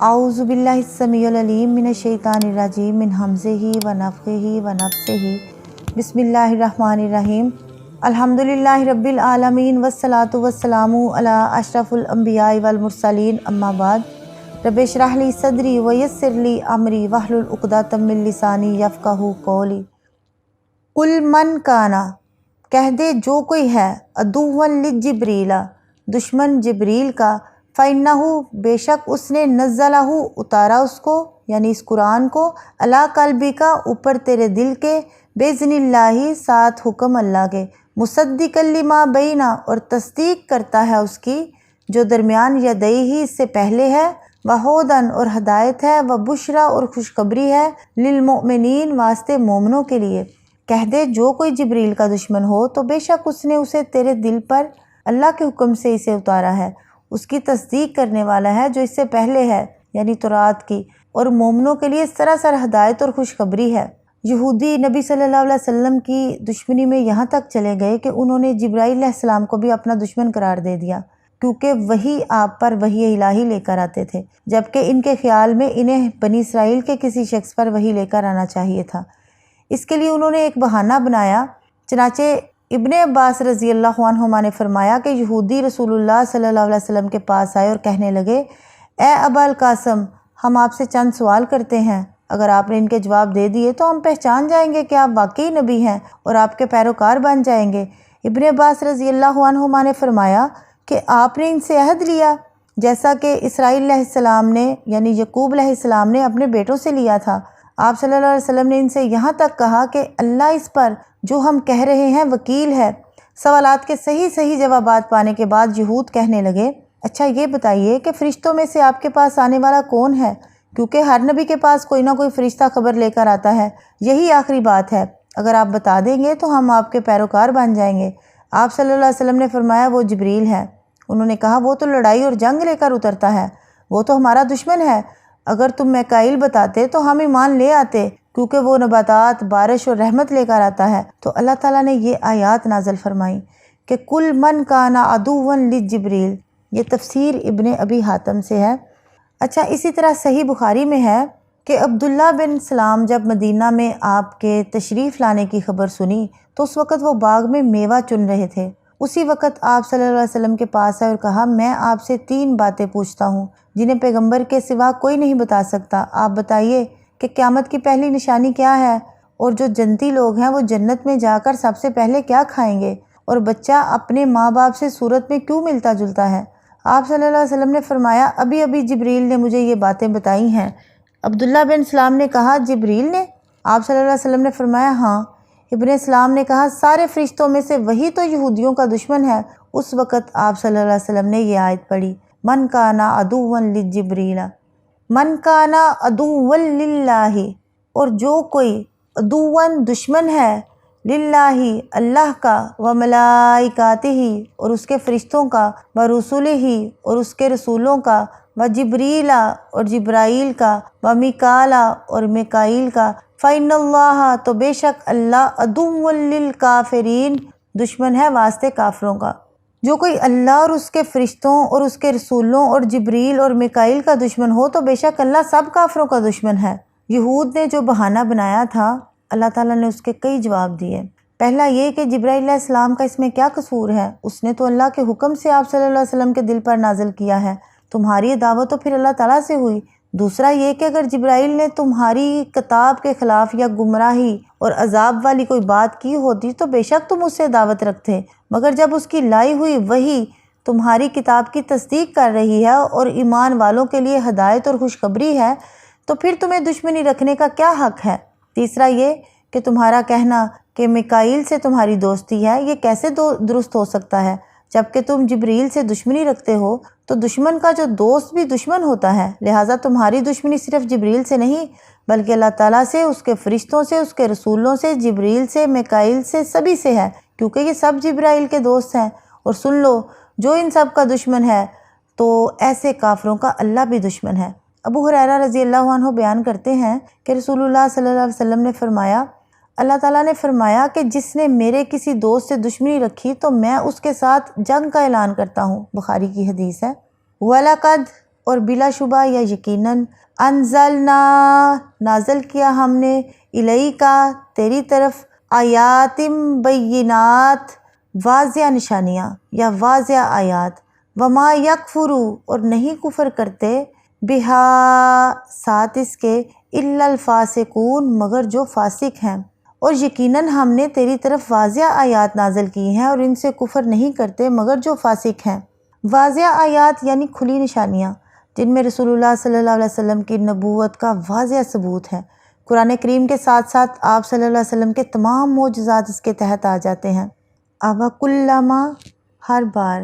اعوذ باللہ السمیع العلیم من الشیطان الرجیم من ہمزہ ونفخہ ونفثہ بسم اللہ الرحمن الرحیم الحمدللہ رب العالمین والصلاة والسلام علی اشرف الانبیاء والمرسلین اما بعد رب اشرح لی صدری ویسر لی امری واحلل عقدۃ من لسانی یفقہوا قولی قل من کانا کہہ دے جو کوئی ہے عدوا لجبریل دشمن جبریل کا فَإِنَّهُ بے شک اس نے نزلہ اتارا اس کو یعنی اس قرآن کو علی قلبک اوپر تیرے دل کے بِإِذْنِ اللہ ساتھ حکم اللہ کے مصدقا لما بینا اور تصدیق کرتا ہے اس کی جو درمیان یدیہ اس سے پہلے ہے وہدن اور ہدایت ہے وبشریٰ اور خوشخبری ہے للمؤمنین واسطے مومنوں کے لیے کہہ دے جو کوئی جبریل کا دشمن ہو تو بے شک اس نے اسے تیرے دل پر اللہ کے حکم سے اسے اتارا ہے اس کی تصدیق کرنے والا ہے جو اس سے پہلے ہے یعنی تورات کی اور مومنوں کے لیے سراسر ہدایت اور خوشخبری ہے۔ یہودی نبی صلی اللہ علیہ وسلم کی دشمنی میں یہاں تک چلے گئے کہ انہوں نے جبرائیل علیہ السلام کو بھی اپنا دشمن قرار دے دیا کیونکہ وہی آپ پر وحی الہی لے کر آتے تھے جبکہ ان کے خیال میں انہیں بنی اسرائیل کے کسی شخص پر وحی لے کر آنا چاہیے تھا۔ اس کے لیے انہوں نے ایک بہانہ بنایا، چنانچہ ابن عباس رضی اللہ عنہما نے فرمایا کہ یہودی رسول اللہ صلی اللہ علیہ وسلم کے پاس آئے اور کہنے لگے اے ابا القاسم ہم آپ سے چند سوال کرتے ہیں، اگر آپ نے ان کے جواب دے دیے تو ہم پہچان جائیں گے کہ آپ واقعی نبی ہیں اور آپ کے پیروکار بن جائیں گے۔ ابن عباس رضی اللہ عنہما نے فرمایا کہ آپ نے ان سے عہد لیا جیسا کہ اسرائیل علیہ السلام نے یعنی یعقوب علیہ السلام نے اپنے بیٹوں سے لیا تھا۔ آپ صلی اللہ علیہ وسلم نے ان سے یہاں تک کہا کہ اللہ اس پر جو ہم کہہ رہے ہیں وکیل ہے۔ سوالات کے صحیح جوابات پانے کے بعد یہود کہنے لگے اچھا یہ بتائیے کہ فرشتوں میں سے آپ کے پاس آنے والا کون ہے، کیونکہ ہر نبی کے پاس کوئی نہ کوئی فرشتہ خبر لے کر آتا ہے، یہی آخری بات ہے، اگر آپ بتا دیں گے تو ہم آپ کے پیروکار بن جائیں گے۔ آپ صلی اللہ علیہ وسلم نے فرمایا وہ جبریل ہے۔ انہوں نے کہا وہ تو لڑائی اور جنگ لے کر اترتا ہے، وہ تو ہمارا دشمن ہے، اگر تم میکائیل بتاتے تو ہم ایمان لے آتے کیونکہ وہ نباتات بارش اور رحمت لے کر آتا ہے۔ تو اللہ تعالیٰ نے یہ آیات نازل فرمائیں کہ کل من کانا عدوا لجبریل، یہ تفسیر ابن ابی حاتم سے ہے۔ اچھا اسی طرح صحیح بخاری میں ہے کہ عبداللہ بن سلام جب مدینہ میں آپ کے تشریف لانے کی خبر سنی تو اس وقت وہ باغ میں میوہ چن رہے تھے۔ اسی وقت آپ صلی اللہ علیہ وسلم کے پاس آئے اور کہا میں آپ سے 3 باتیں پوچھتا ہوں جنہیں پیغمبر کے سوا کوئی نہیں بتا سکتا، آپ بتائیے کہ قیامت کی پہلی نشانی کیا ہے، اور جو جنتی لوگ ہیں وہ جنت میں جا کر سب سے پہلے کیا کھائیں گے، اور بچہ اپنے ماں باپ سے صورت میں کیوں ملتا جلتا ہے؟ آپ صلی اللہ علیہ وسلم نے فرمایا ابھی جبریل نے مجھے یہ باتیں بتائی ہیں۔ عبداللہ بن سلام نے کہا جبریل نے؟ آپ صلی اللہ علیہ وسلم نے فرمایا ہاں۔ ابن سلام نے کہا سارے فرشتوں میں سے وہی تو یہودیوں کا دشمن ہے۔ اس وقت آپ صلی اللہ علیہ وسلم نے یہ آیت پڑھی من کانا عدوا لجبریل من کانا عدوا للہ، اور جو کوئی عدوا دشمن ہے للہ اللہ کا وملائکاتہ اور اس کے فرشتوں کا ورسلہ اور اس کے رسولوں کا وجبریل اور جبرائیل کا ومیکال اور میکائیل کا فإن اللہ تو بے شک اللہ عدو للکافرین دشمن ہے واسطے کافروں کا۔ جو کوئی اللہ اور اس کے فرشتوں اور اس کے رسولوں اور جبریل اور میکائیل کا دشمن ہو تو بے شک اللہ سب کافروں کا دشمن ہے۔ یہود نے جو بہانہ بنایا تھا اللہ تعالیٰ نے اس کے کئی جواب دیے۔ پہلا یہ کہ جبرائیل علیہ السلام کا اس میں کیا قصور ہے، اس نے تو اللہ کے حکم سے آپ صلی اللہ علیہ وسلم کے دل پر نازل کیا ہے، تمہاری دعوت تو پھر اللہ تعالیٰ سے ہوئی۔ دوسرا یہ کہ اگر جبرائیل نے تمہاری کتاب کے خلاف یا گمراہی اور عذاب والی کوئی بات کی ہوتی تو بے شک تم اس سے دعوت رکھتے، مگر جب اس کی لائی ہوئی وحی تمہاری کتاب کی تصدیق کر رہی ہے اور ایمان والوں کے لیے ہدایت اور خوشخبری ہے تو پھر تمہیں دشمنی رکھنے کا کیا حق ہے؟ تیسرا یہ کہ تمہارا کہنا کہ میکائیل سے تمہاری دوستی ہے یہ کیسے درست ہو سکتا ہے، جبکہ تم جبریل سے دشمنی رکھتے ہو تو دشمن کا جو دوست بھی دشمن ہوتا ہے، لہٰذا تمہاری دشمنی صرف جبریل سے نہیں بلکہ اللہ تعالیٰ سے، اس کے فرشتوں سے، اس کے رسولوں سے، جبریل سے، میکائیل سے، سبھی سے ہے، کیونکہ یہ سب جبرائیل کے دوست ہیں۔ اور سن لو جو ان سب کا دشمن ہے تو ایسے کافروں کا اللہ بھی دشمن ہے۔ ابو ہریرہ رضی اللہ عنہ بیان کرتے ہیں کہ رسول اللہ صلی اللہ علیہ وسلم نے فرمایا اللہ تعالیٰ نے فرمایا کہ جس نے میرے کسی دوست سے دشمنی رکھی تو میں اس کے ساتھ جنگ کا اعلان کرتا ہوں، بخاری کی حدیث ہے۔ وَلَقَدْ اور بلا شبہ یا یقیناً انزلنا نازل کیا ہم نے الیکا تیری طرف آیات بینات واضح نشانیاں یا واضح آیات وما یکفرو اور نہیں کفر کرتے بہا ساتھ اس کے الا الفاسقون مگر جو فاسق ہیں، اور یقیناً ہم نے تیری طرف واضح آیات نازل کی ہیں اور ان سے کفر نہیں کرتے مگر جو فاسق ہیں۔ واضح آیات یعنی کھلی نشانیاں جن میں رسول اللہ صلی اللہ علیہ وسلم کی نبوت کا واضح ثبوت ہے۔ قرآن کریم کے ساتھ ساتھ آپ صلی اللہ علیہ وسلم کے تمام معجزات اس کے تحت آ جاتے ہیں۔ اوَکُلَّمَا ہر بار،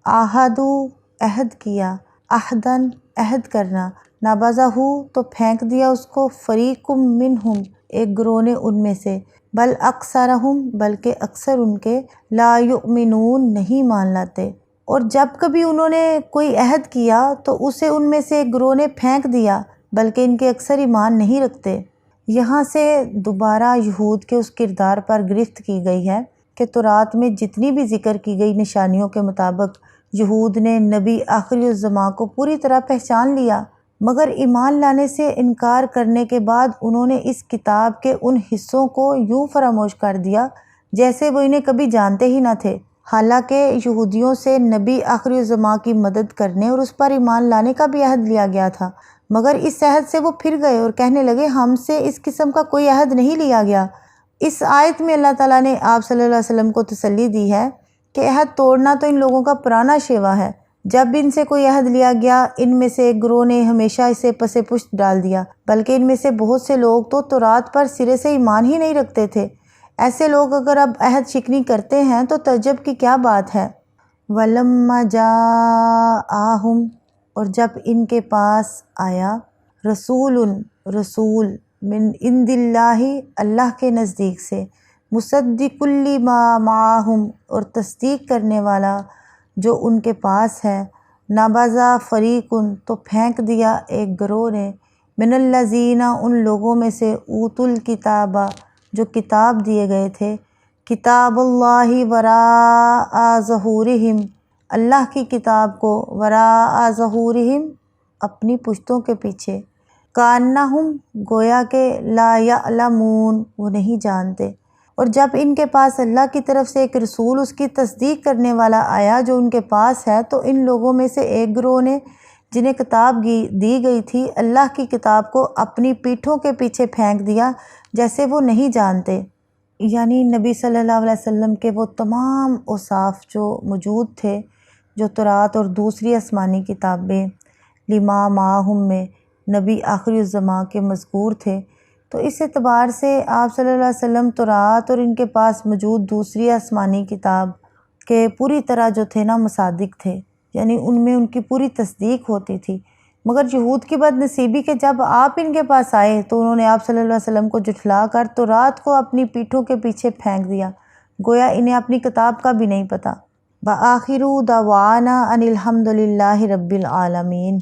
عَاہَدُوا عہد کیا، عہداً عہد کرنا، نَبَذَہُ تو پھینک دیا اس کو، فریق منہم ایک گروہ نے ان میں سے، بل اکثرہم بلکہ اکثر ان کے، لا یؤمنون نہیں مان لاتے۔ اور جب کبھی انہوں نے کوئی عہد کیا تو اسے ان میں سے ایک گروہ نے پھینک دیا بلکہ ان کے اکثر ایمان نہیں رکھتے۔ یہاں سے دوبارہ یہود کے اس کردار پر گرفت کی گئی ہے کہ تورات میں جتنی بھی ذکر کی گئی نشانیوں کے مطابق یہود نے نبی آخری الزماں کو پوری طرح پہچان لیا، مگر ایمان لانے سے انکار کرنے کے بعد انہوں نے اس کتاب کے ان حصوں کو یوں فراموش کر دیا جیسے وہ انہیں کبھی جانتے ہی نہ تھے، حالانکہ یہودیوں سے نبی آخری الزماں کی مدد کرنے اور اس پر ایمان لانے کا بھی عہد لیا گیا تھا، مگر اس عہد سے وہ پھر گئے اور کہنے لگے ہم سے اس قسم کا کوئی عہد نہیں لیا گیا۔ اس آیت میں اللہ تعالیٰ نے آپ صلی اللہ علیہ وسلم کو تسلی دی ہے کہ عہد توڑنا تو ان لوگوں کا پرانا شیوا ہے، جب ان سے کوئی عہد لیا گیا ان میں سے ایک گروہ نے ہمیشہ اسے پس پشت ڈال دیا، بلکہ ان میں سے بہت سے لوگ تو تورات پر سرے سے ایمان ہی نہیں رکھتے تھے۔ ایسے لوگ اگر اب عہد شکنی کرتے ہیں تو تعجب کی کیا بات ہے۔ وَلَمَّا جَاءَهُمْ اور جب ان کے پاس آیا، رسول من عند اللہ اللہ کے نزدیک سے، مصدق لما معہم اور تصدیق کرنے والا جو ان کے پاس ہے، نبذ فریق تو پھینک دیا ایک گروہ نے، من الذین ان لوگوں میں سے اوتوا الکتاب جو کتاب دیے گئے تھے، کتاب اللہ وراء ظہورہم اللہ کی کتاب کو وراء ظہورہم اپنی پشتوں کے پیچھے، کأنہم گویا کہ لا یعلمون وہ نہیں جانتے۔ اور جب ان کے پاس اللہ کی طرف سے ایک رسول اس کی تصدیق کرنے والا آیا جو ان کے پاس ہے، تو ان لوگوں میں سے ایک گروہ نے جنہیں کتاب دی گئی تھی اللہ کی کتاب کو اپنی پیٹھوں کے پیچھے پھینک دیا جیسے وہ نہیں جانتے۔ یعنی نبی صلی اللہ علیہ وسلم کے وہ تمام اوصاف جو موجود تھے جو تورات اور دوسری آسمانی کتابیں لما معہم میں نبی آخری الزماں کے مذکور تھے، تو اس اعتبار سے آپ صلی اللہ علیہ وسلم تورات اور ان کے پاس موجود دوسری آسمانی کتاب کے پوری طرح جو تھے نا مصادق تھے، یعنی ان میں ان کی پوری تصدیق ہوتی تھی۔ مگر یہود کی بد نصیبی کہ جب آپ ان کے پاس آئے تو انہوں نے آپ صلی اللہ علیہ وسلم کو جھٹلا کر تورات کو اپنی پیٹھوں کے پیچھے پھینک دیا، گویا انہیں اپنی کتاب کا بھی نہیں پتہ۔ وآخر دعوانا ان الحمد للہ رب العالمین۔